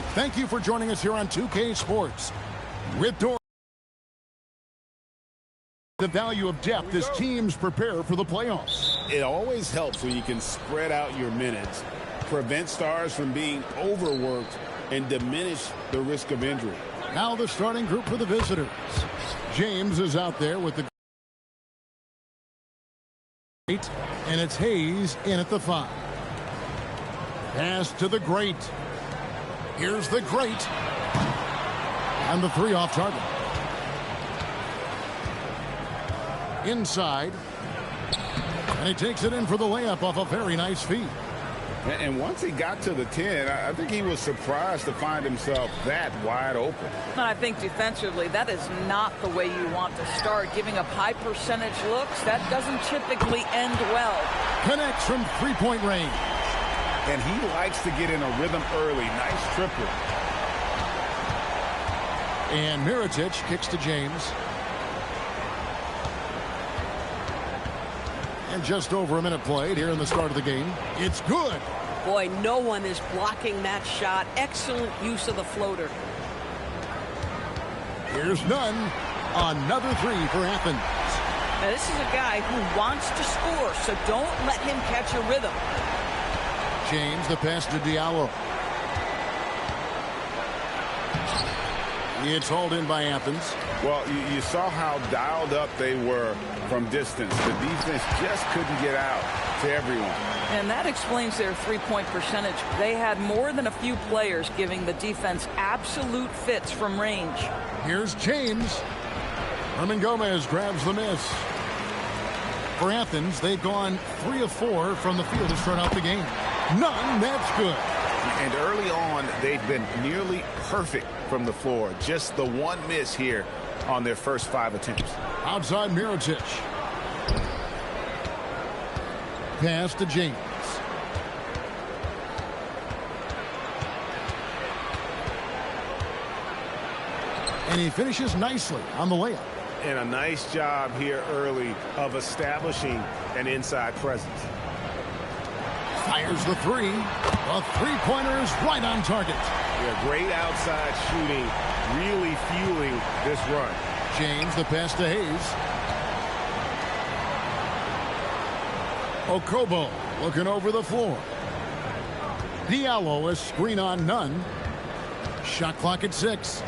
Thank you for joining us here on 2K Sports. With the value of depth as teams prepare for the playoffs. It always helps when you can spread out your minutes, prevent stars from being overworked, and diminish the risk of injury. Now the starting group for the visitors. James is out there with the great, and it's Hayes in at the 5. Pass to the great. Here's the great. And the 3 off target. Inside. And he takes it in for the layup off a very nice feed. And once he got to the 10, I think he was surprised to find himself that wide open. I think defensively, that is not the way you want to start. Giving up high percentage looks, that doesn't typically end well. Connects from three-point range. And he likes to get in a rhythm early. Nice triple. And Mirotic kicks to James. And just over a minute played here in the start of the game. It's good. Boy, no one is blocking that shot. Excellent use of the floater. Here's Nunn. Another 3 for Athens. Now, this is a guy who wants to score, so don't let him catch a rhythm. James, the pass to Diallo. It's hauled in by Athens. Well, you saw how dialed up they were from distance. The defense just couldn't get out to everyone. And that explains their three-point percentage. They had more than a few players giving the defense absolute fits from range. Here's James. Herman Gomez grabs the miss. For Athens, they've gone 3 of 4 from the field to start out the game. None, that's good. And early on, they've been nearly perfect from the floor. Just the one miss here on their first 5 attempts. Outside Mirotic. Pass to James. And he finishes nicely on the layup. And a nice job here early of establishing an inside presence. Fires the 3. The three-pointer is right on target. Yeah, great outside shooting, really fueling this run. James, the pass to Hayes. Okobo looking over the floor. Diallo, a screen on Nunn. Shot clock at 6.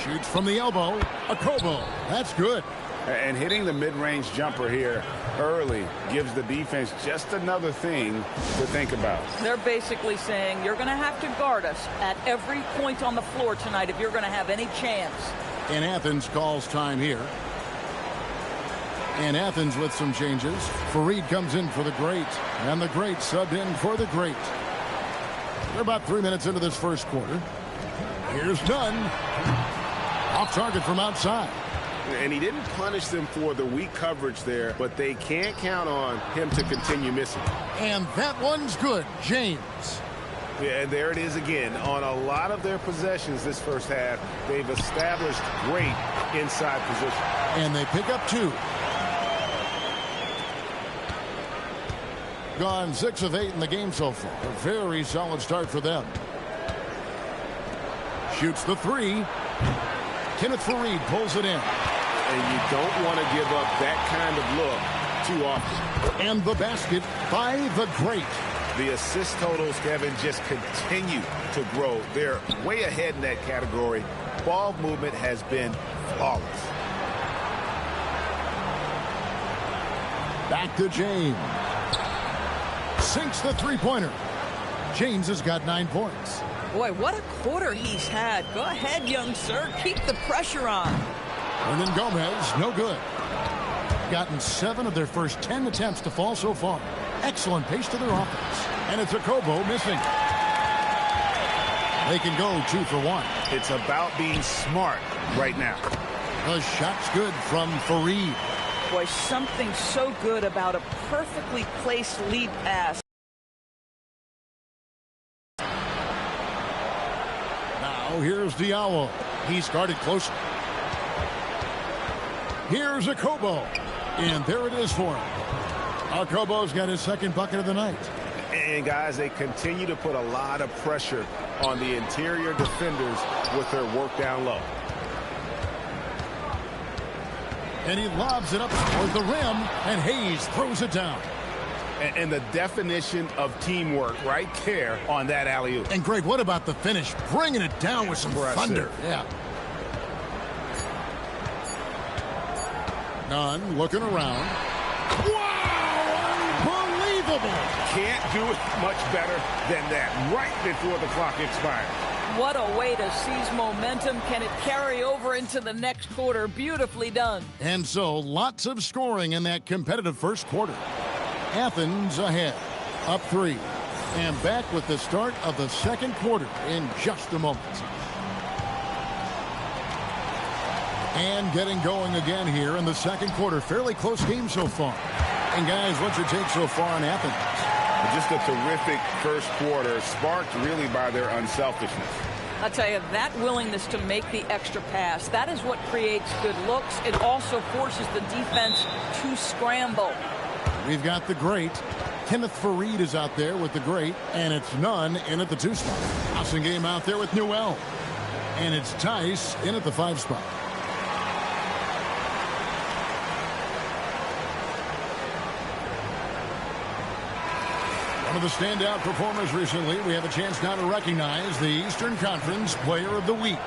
Shoots from the elbow. Okobo, that's good. And hitting the mid-range jumper here early gives the defense just another thing to think about. They're basically saying you're going to have to guard us at every point on the floor tonight if you're going to have any chance. And Athens calls time here. And Athens with some changes. Fareed comes in for the great. And the great subbed in for the great. We're about 3 minutes into this first quarter. Here's Nunn. Off target from outside. And he didn't punish them for the weak coverage there, but they can't count on him to continue missing. And that one's good. James. Yeah, and there it is again. On a lot of their possessions this first half, they've established great inside position. And they pick up 2. Gone 6 of 8 in the game so far. A very solid start for them. Shoots the 3. Kenneth Fareed pulls it in. And you don't want to give up that kind of look too often. And the basket by the great. The assist totals, Kevin, just continue to grow. They're way ahead in that category. Ball movement has been flawless. Back to James. Sinks the three-pointer. James has got 9 points. Boy, what a quarter he's had. Go ahead, young sir. Keep the pressure on. Hernan Gomez, no good. Gotten 7 of their first 10 attempts to fall so far. Excellent pace to their offense. And it's Okobo missing. They can go 2 for 1. It's about being smart right now. The shot's good from Fareed. Boy, something so good about a perfectly placed lead pass. Now here's Diallo. He's guarded closely. Here's Okobo. And there it is for him. Okobo's got his second bucket of the night. And guys, they continue to put a lot of pressure on the interior defenders with their work down low. And he lobs it up toward the rim, and Hayes throws it down. And the definition of teamwork right there on that alley-oop. And Greg, what about the finish? Bringing it down with some thunder. Yeah. Nunn looking around. Wow! Unbelievable! Can't do it much better than that right before the clock expires. What a way to seize momentum. Can it carry over into the next quarter? Beautifully done. And so lots of scoring in that competitive first quarter. Athens ahead, up 3, and back with the start of the second quarter in just a moment. And getting going again here in the second quarter. Fairly close game so far. And guys, what's your take so far on Athens? Just a terrific first quarter, sparked really by their unselfishness. I'll tell you, that willingness to make the extra pass, that is what creates good looks. It also forces the defense to scramble. We've got the great. Kenneth Faried is out there with the great, and it's Nunn in at the 2 spot. Passing game out there with Newell. And it's Tice in at the 5 spot. One of the standout performers recently. We have a chance now to recognize the Eastern Conference Player of the Week.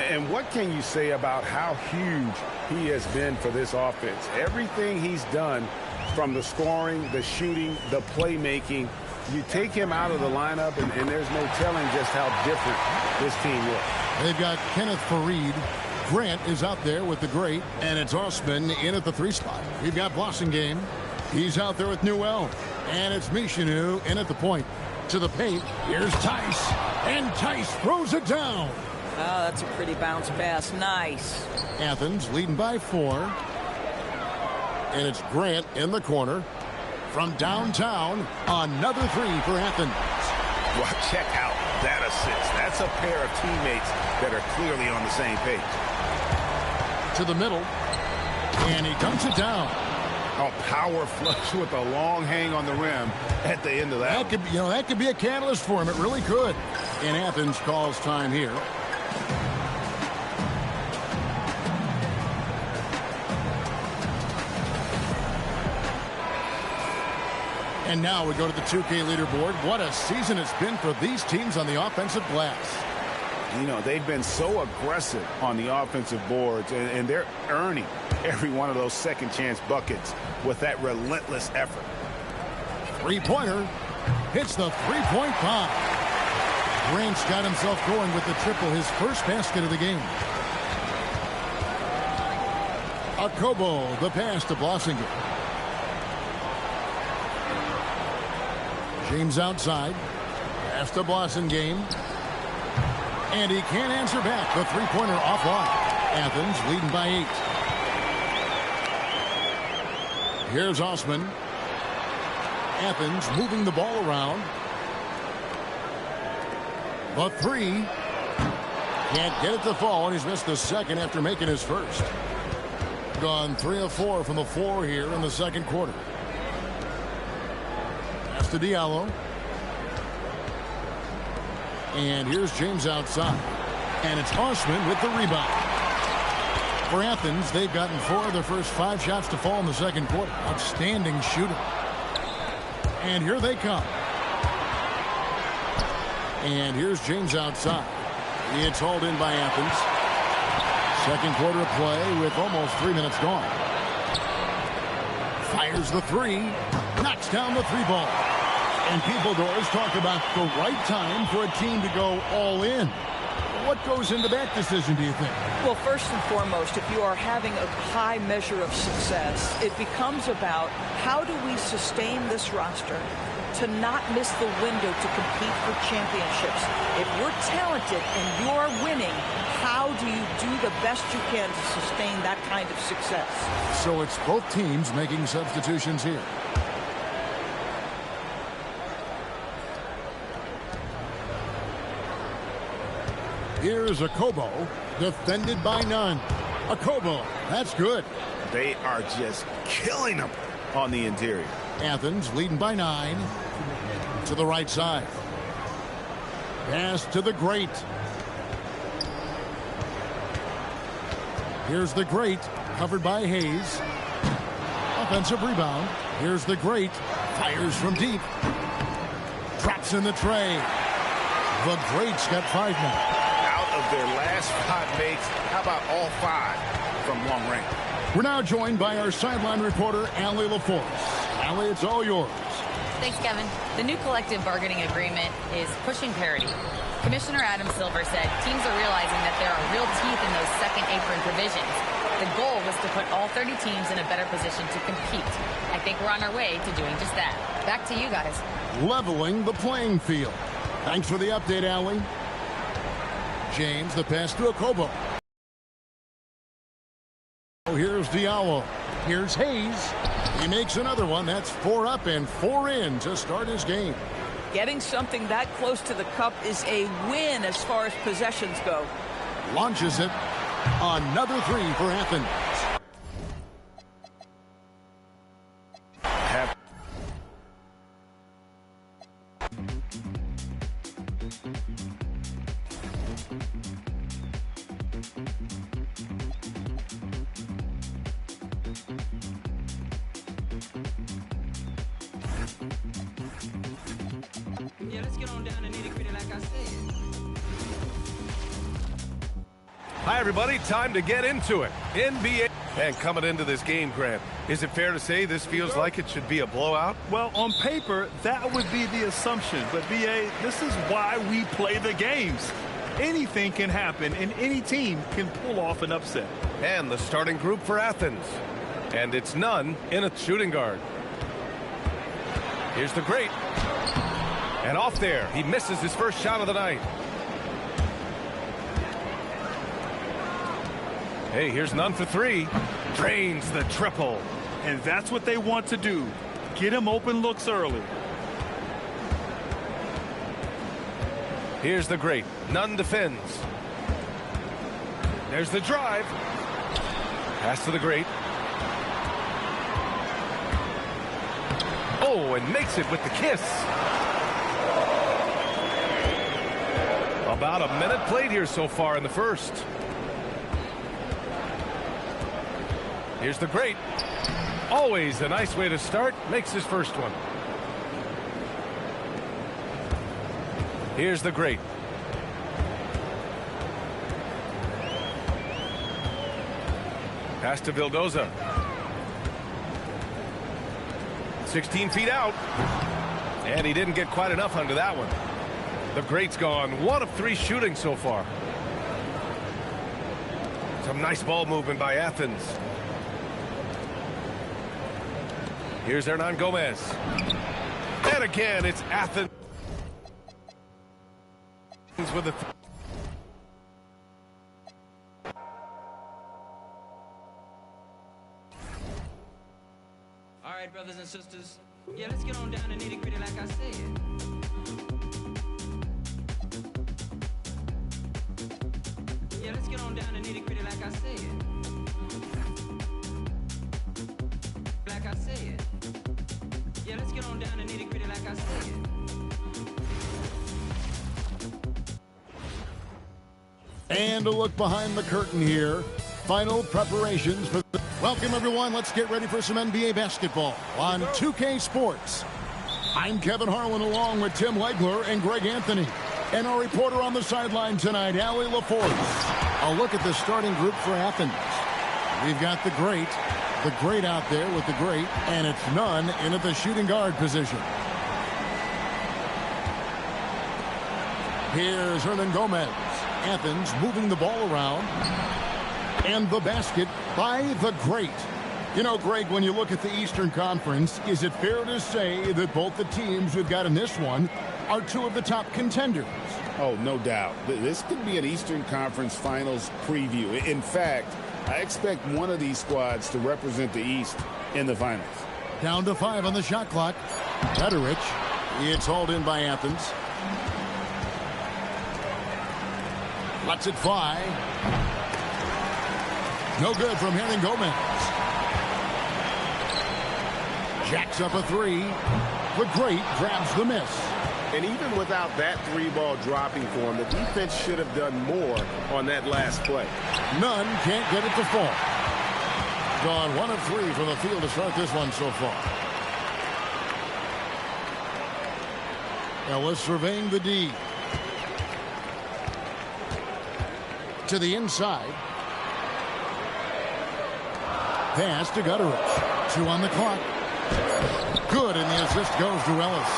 And what can you say about how huge he has been for this offense? Everything he's done, from the scoring, the shooting, the playmaking, you take him out of the lineup, and there's no telling just how different this team looks. They've got Kenneth Faried. Grant is out there with the great, and it's Osman in at the 3 spot. We've got Blossingame. He's out there with Newell. And it's Michinu in at the point. To the paint. Here's Tice. And Tice throws it down. Oh, that's a pretty bounce pass. Nice. Athens leading by 4. And it's Grant in the corner. From downtown, another 3 for Athens. Well, check out that assist. That's a pair of teammates that are clearly on the same page. To the middle. And he dunks it down. A power flush with a long hang on the rim at the end of that. That could be a catalyst for him. It really could. And Athens calls time here. And now we go to the 2K leaderboard. What a season it's been for these teams on the offensive glass. You know, they've been so aggressive on the offensive boards, and they're earning every one of those second chance buckets with that relentless effort. 3-pointer hits the 3-point bomb. Grant's got himself going with the triple, his first basket of the game. Akobo, the pass to Blossingame. James outside. Pass to Blossingame. And he can't answer back. The 3-pointer offline. Athens leading by 8. Here's Osman. Athens moving the ball around. The 3. Can't get it to fall, and he's missed the second after making his first. Gone 3 of 4 from the floor here in the second quarter. Pass to Diallo. And here's James outside. And it's Osman with the rebound. For Athens, they've gotten 4 of their first 5 shots to fall in the second quarter. Outstanding shooting. And here they come. And here's James outside. It's hauled in by Athens. Second quarter of play with almost 3 minutes gone. Fires the 3. Knocks down the 3-ball. And people always talk about the right time for a team to go all in. What goes into that decision, do you think? Well, first and foremost, if you are having a high measure of success, it becomes about how do we sustain this roster to not miss the window to compete for championships. If you're talented and you're winning, how do you do the best you can to sustain that kind of success? So it's both teams making substitutions here. Here's Akobo, defended by Nunn. Akobo, that's good. They are just killing them on the interior. Athens leading by 9. To the right side. Pass to the great. Here's the great, covered by Hayes. Offensive rebound. Here's the great. Fires from deep. Drops in the tray. The great's got 5 now. Out of their last 5 makes, how about all 5 from long range? We're now joined by our sideline reporter, Allie LaForce. Allie, it's all yours. Thanks, Kevin. The new collective bargaining agreement is pushing parity. Commissioner Adam Silver said teams are realizing that there are real teeth in those second apron provisions. The goal was to put all 30 teams in a better position to compete. I think we're on our way to doing just that. Back to you guys. Leveling the playing field. Thanks for the update, Allie. James, the pass to Okobo. Here's Diallo. Here's Hayes. He makes another one. That's 4 up and 4 in to start his game. Getting something that close to the cup is a win as far as possessions go. Launches it. Another 3 for Athens. Yeah, let's get on down and nitty-gritty like I said. Hi, everybody. Time to get into it. NBA. And coming into this game, Grant, is it fair to say this feels like it should be a blowout? Well, on paper, that would be the assumption. But, B.A., this is why we play the games. Anything can happen, and any team can pull off an upset. And the starting group for Athens. And it's none in a shooting guard. Here's the great. And off there, he misses his first shot of the night. Hey, here's none for 3. Drains the triple. And that's what they want to do. Get him open looks early. Here's the great. None defends. There's the drive. Pass to the great. Oh, and makes it with the kiss. About a minute played here so far in the first. Here's the great. Always a nice way to start. Makes his first one. Here's the great. Pass to Vildoza. 16 feet out. And he didn't get quite enough under that one. The great's gone 1 of 3 shooting so far. Some nice ball movement by Athens. Here's Hernan Gomez. And again, it's Athens with a... All right, brothers and sisters. Yeah, let's get on down and nitty-gritty like I said. Yeah, let's get on down and nitty-gritty like I said. Like I said. Yeah, let's get on down and nitty-gritty like I said. And a look behind the curtain here. Final preparations for the... Welcome, everyone. Let's get ready for some NBA basketball on 2K Sports. I'm Kevin Harlan along with Tim Legler and Greg Anthony. And our reporter on the sideline tonight, Allie LaForce. A look at the starting group for Athens. We've got the great out there with the great, and it's none in at the shooting guard position. Here's Hernan Gomez. Athens moving the ball around. And the basket by the great. You know, Greg, when you look at the Eastern Conference, is it fair to say that both the teams we've got in this one are 2 of the top contenders? Oh, no doubt. This could be an Eastern Conference Finals preview. In fact, I expect one of these squads to represent the East in the finals. Down to 5 on the shot clock. Petarich. It's hauled in by Athens. Lets it fly. No good from Hernan Gomez. Jacks up a 3. The great grabs the miss. And even without that 3-ball dropping for him, the defense should have done more on that last play. None can't get it to fall. Gone 1 of 3 from the field to start this one so far. Ellis surveying the D. To the inside. Pass to Gutteridge. 2 on the clock. Good, and the assist goes to Ellis.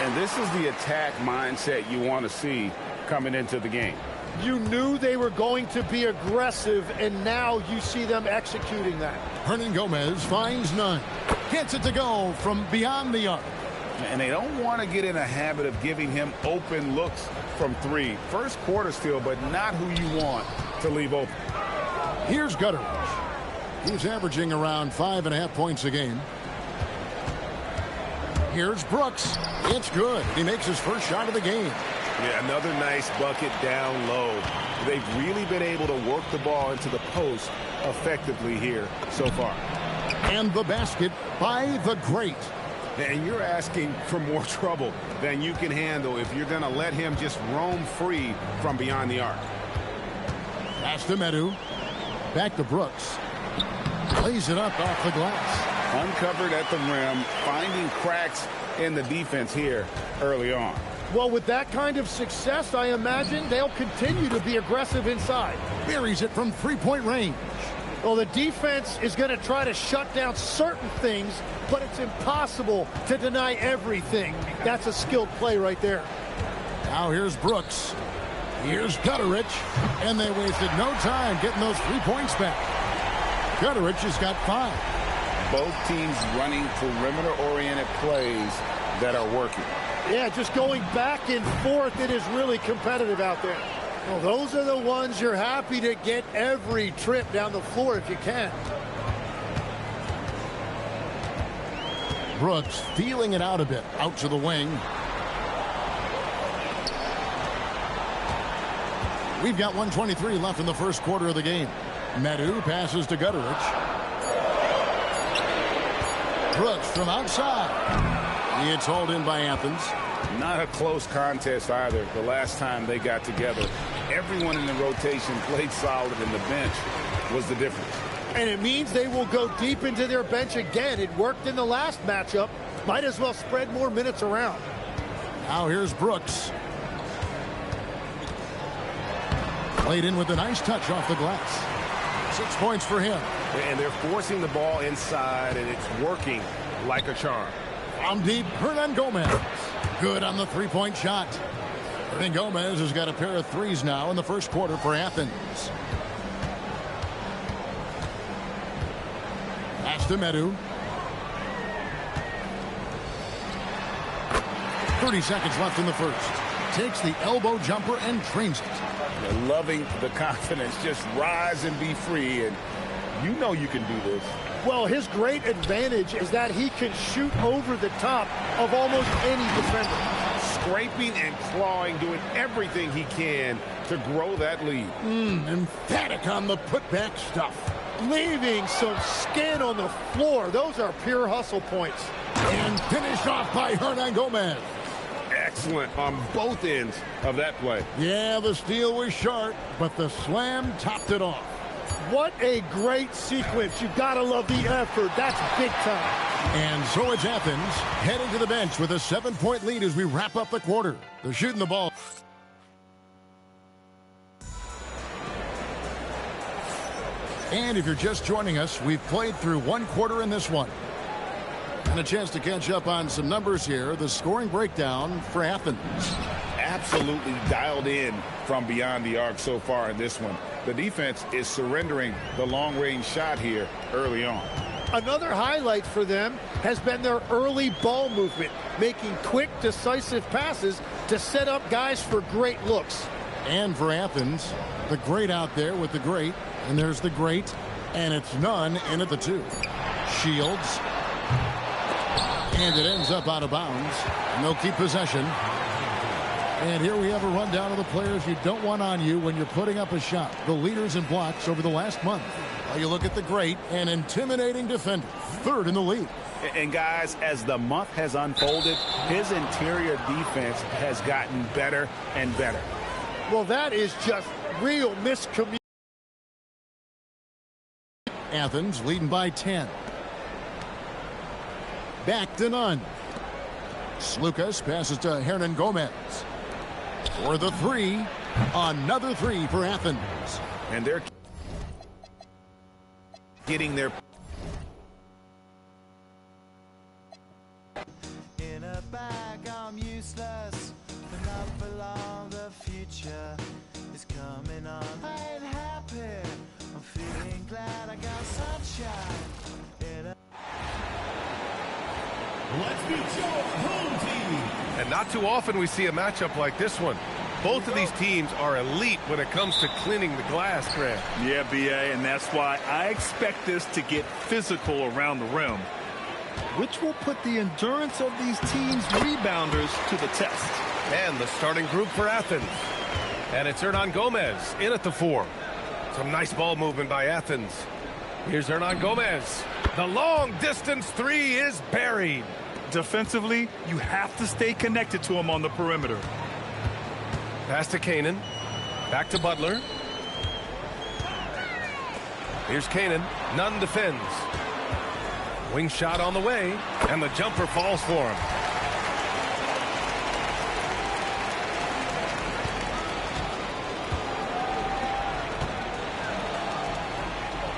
And this is the attack mindset you want to see coming into the game. You knew they were going to be aggressive, and now you see them executing that. Hernangomez finds none. Gets it to go from beyond the arc. And they don't want to get in a habit of giving him open looks from 3. First quarter still, but not who you want to leave open. Here's Gutteridge. He's averaging around 5.5 points a game. Here's Brooks. It's good. He makes his first shot of the game. Yeah, another nice bucket down low. They've really been able to work the ball into the post effectively here so far. And the basket by the great. And you're asking for more trouble than you can handle if you're going to let him just roam free from beyond the arc. Pass to Medu. Back to Brooks. Lays it up off the glass. Uncovered at the rim, finding cracks in the defense here early on. Well, with that kind of success, I imagine they'll continue to be aggressive inside. Buries it from 3-point range. Well, the defense is going to try to shut down certain things, but it's impossible to deny everything. That's a skilled play right there. Now here's Brooks. Here's Gutteridge. And they wasted no time getting those 3 points back. Gutteridge has got 5. Both teams running perimeter-oriented plays that are working. Yeah, just going back and forth, it is really competitive out there. Well, those are the ones you're happy to get every trip down the floor if you can. Brooks feeling it out a bit. Out to the wing. We've got 1:23 left in the first quarter of the game. Medu passes to Gutteridge. Brooks from outside. It's hauled in by Athens. Not a close contest either. The last time they got together, everyone in the rotation played solid, and the bench was the difference. And it means they will go deep into their bench again. It worked in the last matchup. Might as well spread more minutes around. Now here's Brooks. Played in with a nice touch off the glass. 6 points for him. And they're forcing the ball inside, and it's working like a charm. From deep, Hernangomez. Good on the 3-point shot. Hernangomez has got a pair of threes now in the first quarter for Athens. Pass to Medu. 30 seconds left in the first. Takes the elbow jumper and drains it. They're loving the confidence. Just rise and be free, and you know you can do this. Well, his great advantage is that he can shoot over the top of almost any defender. Scraping and clawing, doing everything he can to grow that lead. Emphatic on the putback stuff. Leaving some skin on the floor. Those are pure hustle points. And finished off by Hernangomez. Excellent on both ends of that play. Yeah, the steal was sharp, but the slam topped it off. What a great sequence. You've got to love the effort. That's big time. And so it's Athens heading to the bench with a 7-point lead as we wrap up the quarter. They're shooting the ball. And if you're just joining us, we've played through 1 quarter in this one. And a chance to catch up on some numbers here. The scoring breakdown for Athens. Absolutely dialed in from beyond the arc so far in this one. The defense is surrendering the long-range shot here early on. Another highlight for them has been their early ball movement, making quick, decisive passes to set up guys for great looks. And for Athens, the great out there with the great. And there's the great, and it's none in at the 2. Shields. And it ends up out of bounds. And they'll keep possession. And here we have a rundown of the players you don't want on you when you're putting up a shot. The leaders in blocks over the last month. Well, you look at the great and intimidating defender, third in the league. And guys, as the month has unfolded, his interior defense has gotten better and better. Well, that is just real miscommunication. Athens leading by 10. Back to none. Slukas passes to Hernan Gomez. For the three. Another three for Athens. And they're getting their... In a bag, I'm useless, but not for long. The future is coming on. I ain't happy. I'm feeling glad I got sunshine. Let's meet your home team. And not too often we see a matchup like this one. Both of these teams are elite when it comes to cleaning the glass, Grant. Yeah, B.A., and that's why I expect this to get physical around the rim, which will put the endurance of these teams' rebounders to the test. And the starting group for Athens. And it's Hernan Gomez in at the 4. Some nice ball movement by Athens. Here's Hernan Gomez. The long distance three is buried. Defensively, you have to stay connected to him on the perimeter. Pass to Canaan. Back to Butler. Here's Canaan. Nunn defends. Wing shot on the way, and the jumper falls for him.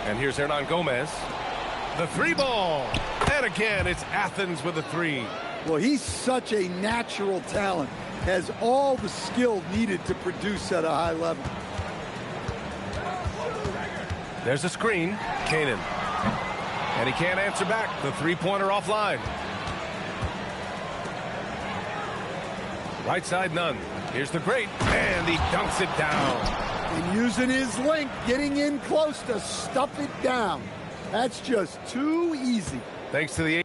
And here's Hernan Gomez. The three ball. And again, it's Athens with a three. Well, he's such a natural talent. Has all the skill needed to produce at a high level. There's a screen. Canaan. And he can't answer back. The three-pointer offline. Right side, Nunn. Here's the great. And he dunks it down. And using his length, getting in close to stuff it down. That's just too easy. Thanks to the...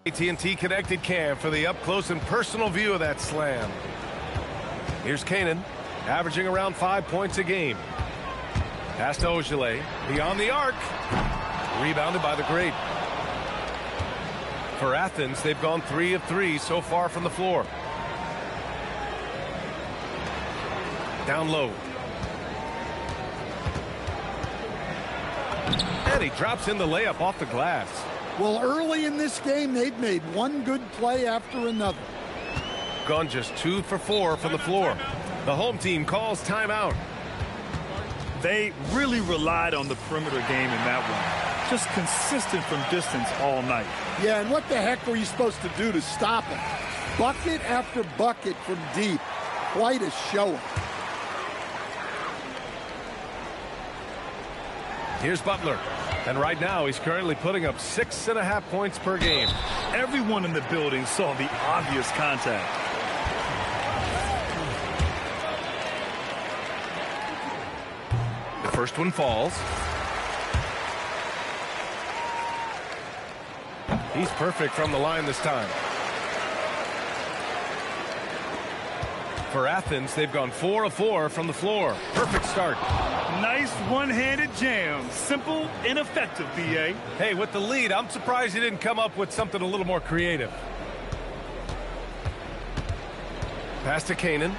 AT&T connected cam for the up-close and personal view of that slam. Here's Canaan, averaging around 5 points a game. Pass to Ogilvy, beyond the arc. Rebounded by the great. For Athens, they've gone 3 of 3 so far from the floor. Down low. And he drops in the layup off the glass. Well, early in this game, they've made one good play after another. Gone just 2 for 4 from the floor. The home team calls timeout. They really relied on the perimeter game in that one. Just consistent from distance all night. Yeah, and what the heck were you supposed to do to stop them? Bucket after bucket from deep. Quite a showing. Here's Butler. And right now, he's currently putting up 6.5 points per game. Everyone in the building saw the obvious contact. The first one falls. He's perfect from the line this time. For Athens, they've gone 4 of 4 from the floor. Perfect start. Nice one-handed jam. Simple and effective, B.A. Hey, with the lead, I'm surprised he didn't come up with something a little more creative. Pass to Canaan.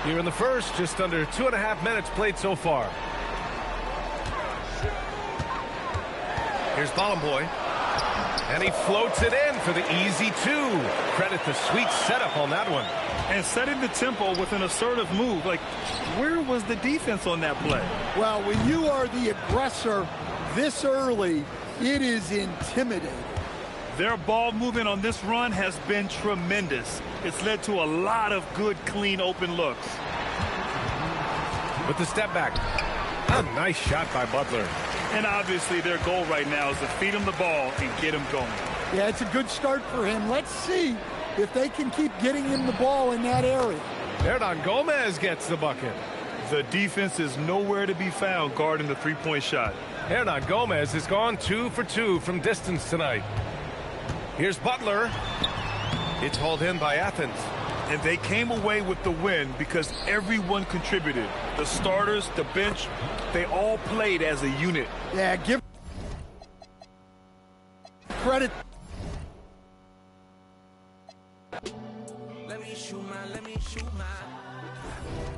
Here in the first, just under 2.5 minutes played so far. Here's Bolomboy. And he floats it in for the easy 2. Credit the sweet setup on that one. And setting the tempo with an assertive move. Like, where was the defense on that play? Well, when you are the aggressor this early, it is intimidating. Their ball movement on this run has been tremendous. It's led to a lot of good, clean, open looks. With the step back. A nice shot by Butler. And obviously their goal right now is to feed him the ball and get him going. Yeah, it's a good start for him. Let's see if they can keep getting him the ball in that area. Hernangomez gets the bucket. The defense is nowhere to be found guarding the three-point shot. Hernangomez has gone 2 for 2 from distance tonight. Here's Butler. It's hauled in by Athens. And they came away with the win because everyone contributed. The starters, the bench, they all played as a unit. Yeah, give credit. Let me shoot my.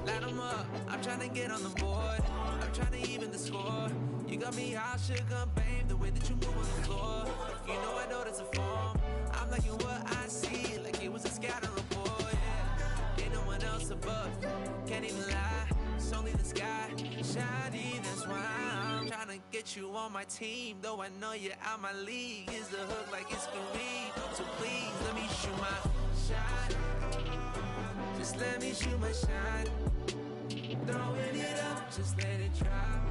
Light 'em up. I'm trying to get on the board. I'm trying to even the score. You got me high, sugar, babe. The way that you move on the floor. You know I know that's a form. I'm liking what I see, like it was a scatter report. Yeah. Ain't no one else above. Can't even lie. It's only the sky. Shiny, that's why I'm trying to get you on my team. Though I know you're out my league. Is the hook like it's Kareem. So please let me shoot my shot. Just let me shoot my shot. Throwing it up, just let it drop.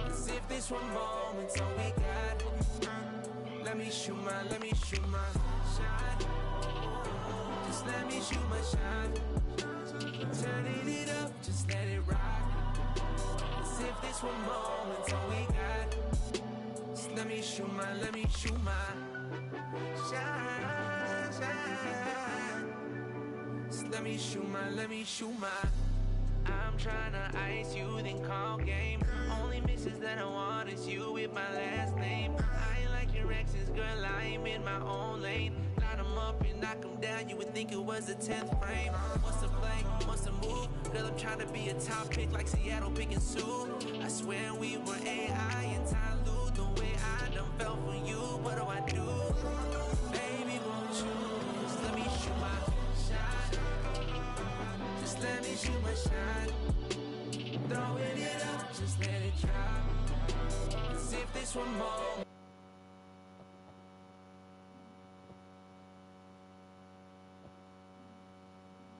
As if this one moment's all we got. Let me shoot my shot. Just let me shoot my shot. Turning it up, just let it rock. As if this one moment's all we got. Just let me shoot my shot. Just let me shoot my. I'm tryna ice you, then call game. Only misses that I want is you with my last name. I ain't like your exes, girl, I'm in my own lane. Line 'em up and knock 'em down, you would think it was the 10th frame. What's the play, what's the move? Girl, I'm tryna be a top pick like Seattle picking Sue. I swear we were AI and Ty Lue. The way I done fell for you, what do I do? Baby, won't you just let me shoot my shot? Just let me shoot my shot. Throwing it up, just let it drop. As if this one more.